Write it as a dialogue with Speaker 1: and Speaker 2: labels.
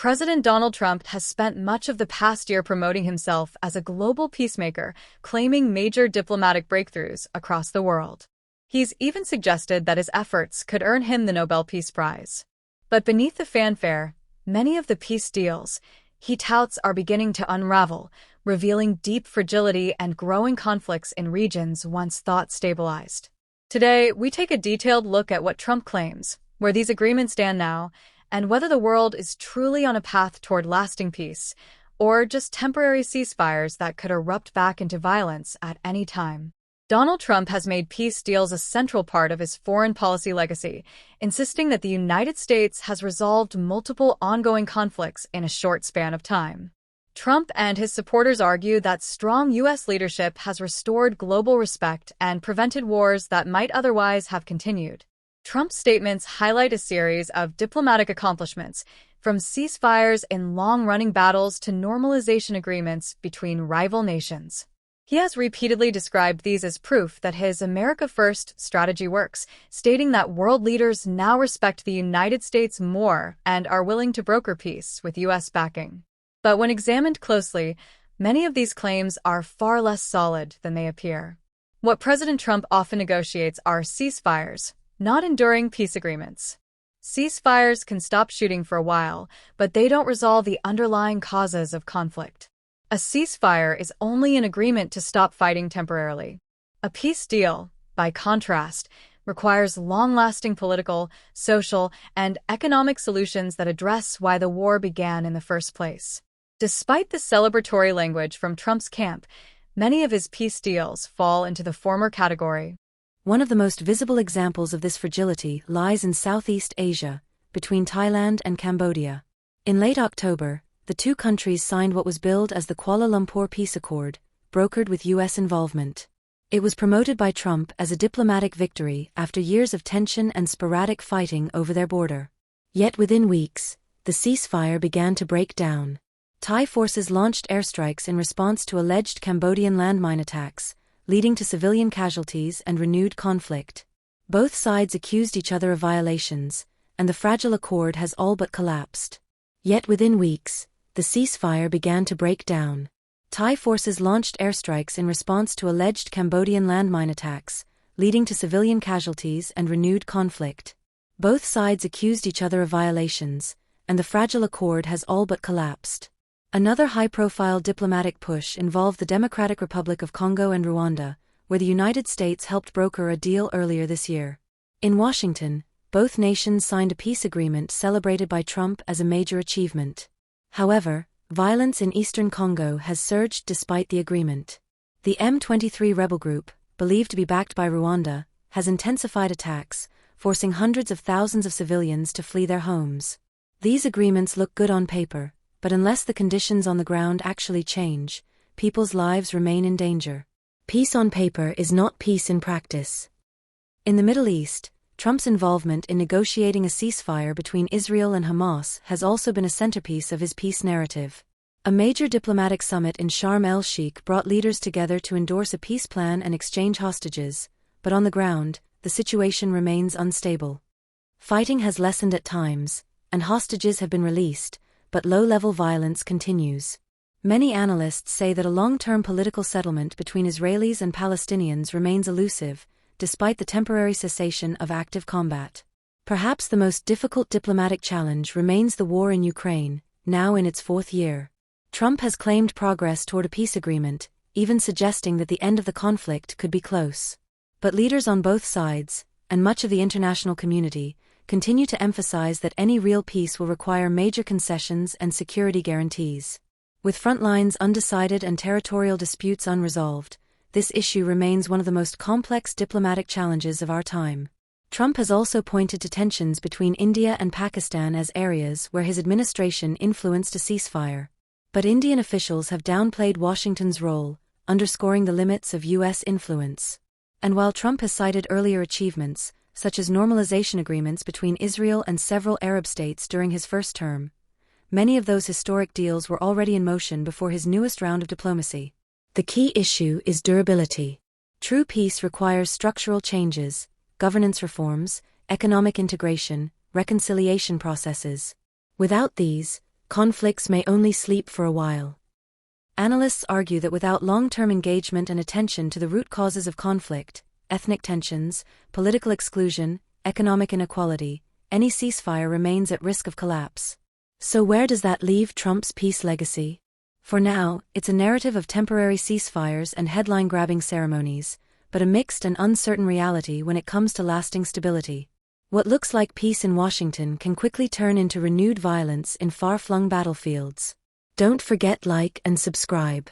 Speaker 1: President Donald Trump has spent much of the past year promoting himself as a global peacemaker, claiming major diplomatic breakthroughs across the world. He's even suggested that his efforts could earn him the Nobel Peace Prize. But beneath the fanfare, many of the peace deals he touts are beginning to unravel, revealing deep fragility and growing conflicts in regions once thought stabilized. Today, we take a detailed look at what Trump claims, where these agreements stand now, and whether the world is truly on a path toward lasting peace, or just temporary ceasefires that could erupt back into violence at any time. Donald Trump has made peace deals a central part of his foreign policy legacy, insisting that the United States has resolved multiple ongoing conflicts in a short span of time. Trump and his supporters argue that strong U.S. leadership has restored global respect and prevented wars that might otherwise have continued. Trump's statements highlight a series of diplomatic accomplishments, from ceasefires in long-running battles to normalization agreements between rival nations. He has repeatedly described these as proof that his America First strategy works, stating that world leaders now respect the United States more and are willing to broker peace with U.S. backing. But when examined closely, many of these claims are far less solid than they appear. What President Trump often negotiates are ceasefires, not enduring peace agreements. Ceasefires can stop shooting for a while, but they don't resolve the underlying causes of conflict. A ceasefire is only an agreement to stop fighting temporarily. A peace deal, by contrast, requires long-lasting political, social, and economic solutions that address why the war began in the first place. Despite the celebratory language from Trump's camp, many of his peace deals fall into the former category.
Speaker 2: One of the most visible examples of this fragility lies in Southeast Asia, between Thailand and Cambodia. In late October, the two countries signed what was billed as the Kuala Lumpur Peace Accord, brokered with U.S. involvement. It was promoted by Trump as a diplomatic victory after years of tension and sporadic fighting over their border. Yet within weeks, the ceasefire began to break down. Thai forces launched airstrikes in response to alleged Cambodian landmine attacks, leading to civilian casualties and renewed conflict. Both sides accused each other of violations, and the fragile accord has all but collapsed. Yet within weeks, the ceasefire began to break down. Thai forces launched airstrikes in response to alleged Cambodian landmine attacks, leading to civilian casualties and renewed conflict. Both sides accused each other of violations, and the fragile accord has all but collapsed. Another high-profile diplomatic push involved the Democratic Republic of Congo and Rwanda, where the United States helped broker a deal earlier this year. In Washington, both nations signed a peace agreement celebrated by Trump as a major achievement. However, violence in eastern Congo has surged despite the agreement. The M23 rebel group, believed to be backed by Rwanda, has intensified attacks, forcing hundreds of thousands of civilians to flee their homes. These agreements look good on paper, but unless the conditions on the ground actually change, people's lives remain in danger. Peace on paper is not peace in practice. In the Middle East, Trump's involvement in negotiating a ceasefire between Israel and Hamas has also been a centerpiece of his peace narrative. A major diplomatic summit in Sharm el-Sheikh brought leaders together to endorse a peace plan and exchange hostages, but on the ground, the situation remains unstable. Fighting has lessened at times, and hostages have been released, but low-level violence continues. Many analysts say that a long-term political settlement between Israelis and Palestinians remains elusive, despite the temporary cessation of active combat. Perhaps the most difficult diplomatic challenge remains the war in Ukraine, now in its fourth year. Trump has claimed progress toward a peace agreement, even suggesting that the end of the conflict could be close. But leaders on both sides, and much of the international community, continue to emphasize that any real peace will require major concessions and security guarantees. With front lines undecided and territorial disputes unresolved, this issue remains one of the most complex diplomatic challenges of our time. Trump has also pointed to tensions between India and Pakistan as areas where his administration influenced a ceasefire. But Indian officials have downplayed Washington's role, underscoring the limits of U.S. influence. And while Trump has cited earlier achievements, such as normalization agreements between Israel and several Arab states during his first term, many of those historic deals were already in motion before his newest round of diplomacy. The key issue is durability. True peace requires structural changes, governance reforms, economic integration, reconciliation processes. Without these, conflicts may only sleep for a while. Analysts argue that without long-term engagement and attention to the root causes of conflict, ethnic tensions, political exclusion, economic inequality, any ceasefire remains at risk of collapse. So where does that leave Trump's peace legacy? For now, it's a narrative of temporary ceasefires and headline-grabbing ceremonies, but a mixed and uncertain reality when it comes to lasting stability. What looks like peace in Washington can quickly turn into renewed violence in far-flung battlefields. Don't forget like and subscribe.